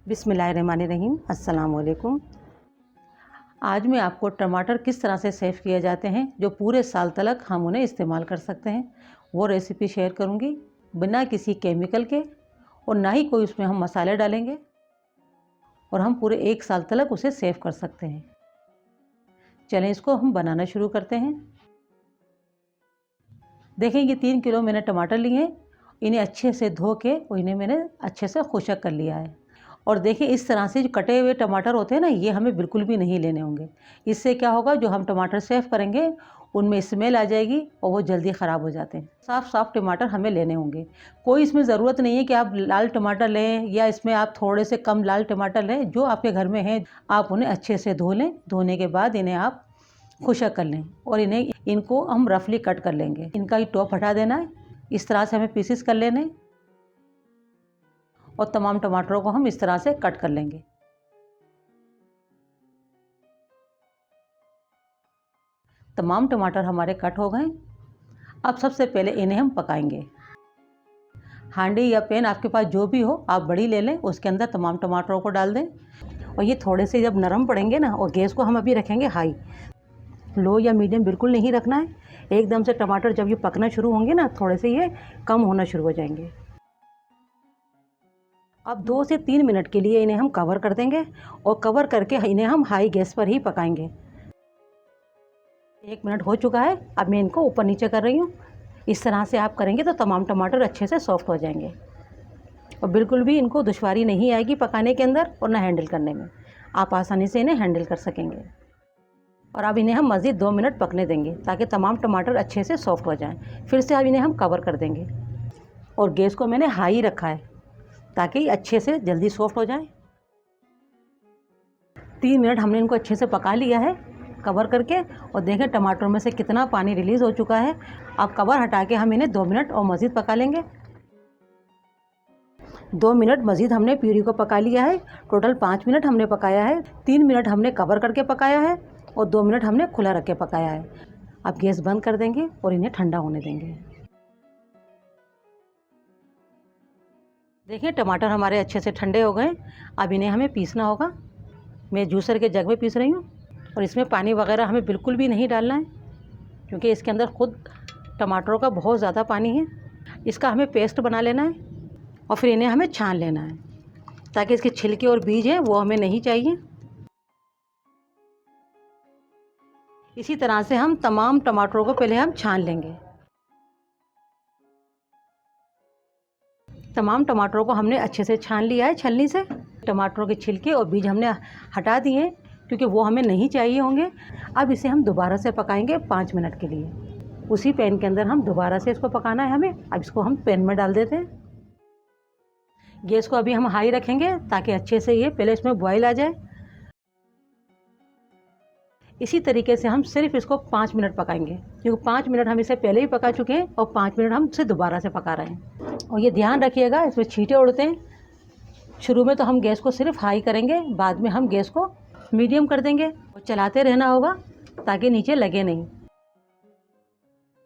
बिस्मिल्लाहिर्रहमानिर्रहीम। अस्सलाम वालेकुम। आज मैं आपको टमाटर किस तरह से सेव किए जाते हैं जो पूरे साल तक हम उन्हें इस्तेमाल कर सकते हैं, वो रेसिपी शेयर करूंगी बिना किसी केमिकल के, और ना ही कोई उसमें हम मसाले डालेंगे, और हम पूरे 1 साल तक उसे सेव कर सकते हैं। चलें इसको हम बनाना शुरू करते हैं। देखें, ये 3 किलो मैंने टमाटर लिए हैं। इन्हें अच्छे से धो के और इन्हें मैंने अच्छे से खुशक कर लिया है। और देखिए, इस तरह से जो कटे हुए टमाटर होते हैं ना, ये हमें बिल्कुल भी नहीं लेने होंगे। इससे क्या होगा, जो हम टमाटर सेव करेंगे उनमें स्मेल आ जाएगी और वो जल्दी ख़राब हो जाते हैं। साफ़ साफ़ टमाटर हमें लेने होंगे। कोई इसमें ज़रूरत नहीं है कि आप लाल टमाटर लें या इसमें आप थोड़े से कम लाल टमाटर लें। जो आपके घर में हैं आप उन्हें अच्छे से धो लें। धोने के बाद इन्हें आप खुशक कर लें और इनको हम रफली कट कर लेंगे। इनका ये टॉप हटा देना है। इस तरह से हमें पीसेस कर लेने और तमाम टमाटरों को हम इस तरह से कट कर लेंगे। तमाम टमाटर हमारे कट हो गए। अब सबसे पहले इन्हें हम पकाएंगे। हांडी या पैन आपके पास जो भी हो, आप बड़ी ले लें, उसके अंदर तमाम टमाटरों को डाल दें और ये थोड़े से जब नरम पड़ेंगे ना, और गैस को हम अभी रखेंगे हाई, लो या मीडियम बिल्कुल नहीं रखना है। एकदम से टमाटर जब ये पकना शुरू होंगे ना, थोड़े से ये कम होना शुरू हो जाएंगे। अब 2 से 3 मिनट के लिए इन्हें हम कवर कर देंगे और कवर करके इन्हें हम हाई गैस पर ही पकाएंगे। 1 मिनट हो चुका है। अब मैं इनको ऊपर नीचे कर रही हूँ। इस तरह से आप करेंगे तो तमाम टमाटर अच्छे से सॉफ्ट हो जाएंगे और बिल्कुल भी इनको दुश्वारी नहीं आएगी पकाने के अंदर और ना हैंडल करने में। आप आसानी से इन्हें हैंडल कर सकेंगे। और अब इन्हें हम मज़ीद 2 मिनट पकने देंगे ताकि तमाम टमाटर अच्छे से सॉफ्ट हो जाएं। फिर से अब इन्हें हम कवर कर देंगे और गैस को मैंने हाई रखा है ताकि अच्छे से जल्दी सॉफ्ट हो जाए। 3 मिनट हमने इनको अच्छे से पका लिया है कवर करके, और देखें टमाटरों में से कितना पानी रिलीज़ हो चुका है। अब कवर हटा के हम इन्हें 2 मिनट और मज़ीद पका लेंगे। 2 मिनट मज़ीद हमने प्यूरी को पका लिया है। टोटल 5 मिनट हमने पकाया है। 3 मिनट हमने कवर करके पकाया है और 2 मिनट हमने खुला रख के पकाया है। अब गैस बंद कर देंगे और इन्हें ठंडा होने देंगे। देखिए, टमाटर हमारे अच्छे से ठंडे हो गए। अब इन्हें हमें पीसना होगा। मैं जूसर के जग में पीस रही हूँ और इसमें पानी वगैरह हमें बिल्कुल भी नहीं डालना है क्योंकि इसके अंदर खुद टमाटरों का बहुत ज़्यादा पानी है। इसका हमें पेस्ट बना लेना है और फिर इन्हें हमें छान लेना है ताकि इसके छिलके और बीज हैं वो हमें नहीं चाहिए। इसी तरह से हम तमाम टमाटरों को पहले हम छान लेंगे। तमाम टमाटरों को हमने अच्छे से छान लिया है छलनी से। टमाटरों के छिलके और बीज हमने हटा दिए हैं क्योंकि वो हमें नहीं चाहिए होंगे। अब इसे हम दोबारा से पकाएंगे 5 मिनट के लिए। उसी पैन के अंदर हम दोबारा से इसको पकाना है हमें। अब इसको हम पैन में डाल देते हैं। गैस को अभी हम हाई रखेंगे ताकि अच्छे से ये पहले इसमें बॉयल आ जाए। इसी तरीके से हम सिर्फ इसको 5 मिनट पकाएंगे क्योंकि 5 मिनट हम इसे पहले ही पका चुके हैं और 5 मिनट हम इसे दोबारा से पका रहे हैं। और ये ध्यान रखिएगा, इसमें छींटे उड़ते हैं। शुरू में तो हम गैस को सिर्फ हाई करेंगे, बाद में हम गैस को मीडियम कर देंगे और चलाते रहना होगा ताकि नीचे लगे नहीं।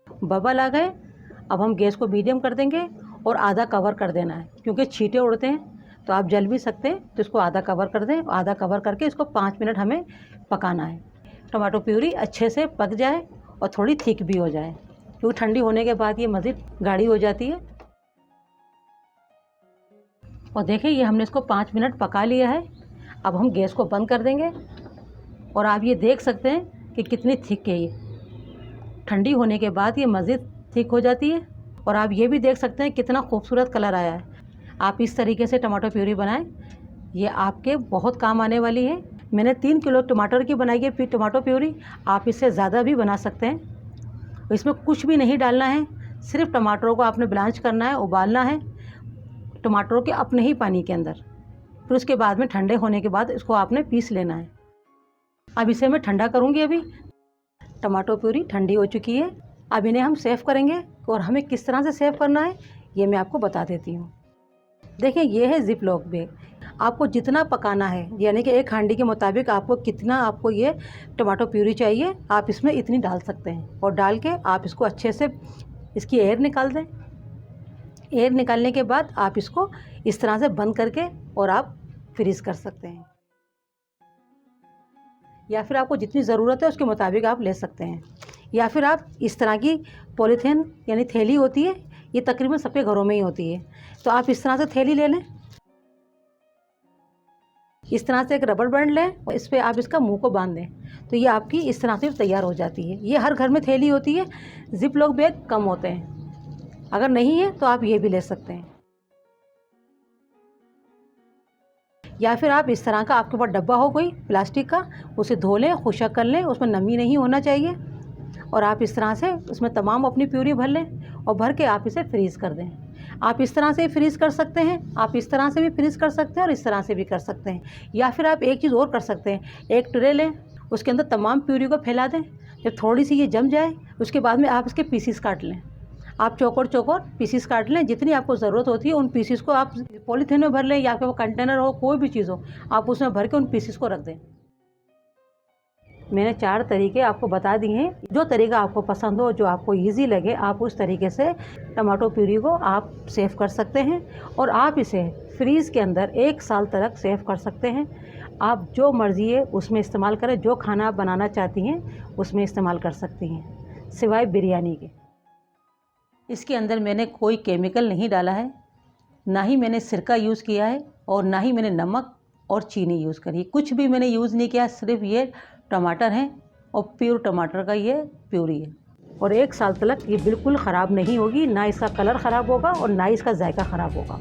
बबल आ गए। अब हम गैस को मीडियम कर देंगे और आधा कवर कर देना है क्योंकि छींटे उड़ते हैं तो आप जल भी सकते हैं। तो इसको आधा कवर कर दें। आधा कवर करके इसको 5 मिनट हमें पकाना है। टमाटो प्यूरी अच्छे से पक जाए और थोड़ी थिक भी हो जाए क्योंकि ठंडी होने के बाद ये मज़ीद गाढ़ी हो जाती है। और देखिए, ये हमने इसको 5 मिनट पका लिया है। अब हम गैस को बंद कर देंगे और आप ये देख सकते हैं कि कितनी थिक है ये। ठंडी होने के बाद ये मज़ीद थिक हो जाती है। और आप ये भी देख सकते हैं कितना खूबसूरत कलर आया है। आप इस तरीके से टमाटो प्यूरी बनाएं, ये आपके बहुत काम आने वाली है। मैंने 3 किलो टमाटर की बनाई है टमाटो प्यूरी। आप इससे ज़्यादा भी बना सकते हैं। इसमें कुछ भी नहीं डालना है, सिर्फ टमाटरों को आपने ब्लांच करना है, उबालना है टमाटरों के अपने ही पानी के अंदर। फिर उसके बाद में ठंडे होने के बाद इसको आपने पीस लेना है। अब इसे मैं ठंडा करूँगी। अभी टमाटो प्यूरी ठंडी हो चुकी है। अब इन्हें हम सेव करेंगे और हमें किस तरह से सेव करना है ये मैं आपको बता देती हूँ। देखिए, ये है जिप लॉक बैग। आपको जितना पकाना है, यानी कि एक हांडी के मुताबिक आपको ये टमाटो प्यूरी चाहिए, आप इसमें इतनी डाल सकते हैं। और डाल के आप इसको अच्छे से इसकी एयर निकाल दें। एयर निकालने के बाद आप इसको इस तरह से बंद करके और आप फ्रीज़ कर सकते हैं, या फिर आपको जितनी ज़रूरत है उसके मुताबिक आप ले सकते हैं। या फिर आप इस तरह की पॉलीथीन यानी थैली होती है, ये तकरीबन सबके घरों में ही होती है, तो आप इस तरह से थैली ले लें। इस तरह से एक रबर बैंड लें और इस पे आप इसका मुंह को बांध दें, तो ये आपकी इस तरह से तैयार हो जाती है। ये हर घर में थैली होती है, जिप लॉक बैग कम होते हैं, अगर नहीं है तो आप ये भी ले सकते हैं। या फिर आप इस तरह का आपके पास डब्बा हो कोई प्लास्टिक का, उसे धो लें, खुशक कर लें, उसमें नमी नहीं होना चाहिए, और आप इस तरह से उसमें तमाम अपनी प्यूरी भर लें और भर के आप इसे फ्रीज़ कर दें। आप इस तरह से फ्रीज़ कर सकते हैं, आप इस तरह से भी फ्रीज़ कर सकते हैं और इस तरह से भी कर सकते हैं। या फिर आप एक चीज़ और कर सकते हैं, एक ट्रे लें, उसके अंदर तमाम प्यूरी को फैला दें, जब थोड़ी सी ये जम जाए उसके बाद में आप इसके पीसीस काट लें। आप चौकोर चौकोर पीसीस काट लें, जितनी आपको ज़रूरत होती है उन पीसीस को आप पॉलीथीन में भर लें, या फिर वो कंटेनर हो, कोई भी चीज़ हो, आप उसमें भर के उन पीसीस को रख दें। मैंने 4 तरीके आपको बता दिए हैं, जो तरीका आपको पसंद हो, जो आपको ईज़ी लगे, आप उस तरीके से टमाटो प्यूरी को आप सेव कर सकते हैं और आप इसे फ्रीज़ के अंदर 1 साल तक सेव कर सकते हैं। आप जो मर्ज़ी है उसमें इस्तेमाल करें, जो खाना आप बनाना चाहती हैं उसमें इस्तेमाल कर सकती हैं, सिवाय बिरयानी के। इसके अंदर मैंने कोई केमिकल नहीं डाला है, ना ही मैंने सिरका यूज़ किया है और ना ही मैंने नमक और चीनी यूज़ करी, कुछ भी मैंने यूज़ नहीं किया। सिर्फ ये टमाटर हैं और प्योर टमाटर का ये प्यूरी है, और 1 साल तक ये बिल्कुल ख़राब नहीं होगी, ना इसका कलर ख़राब होगा और ना इसका जायका ख़राब होगा।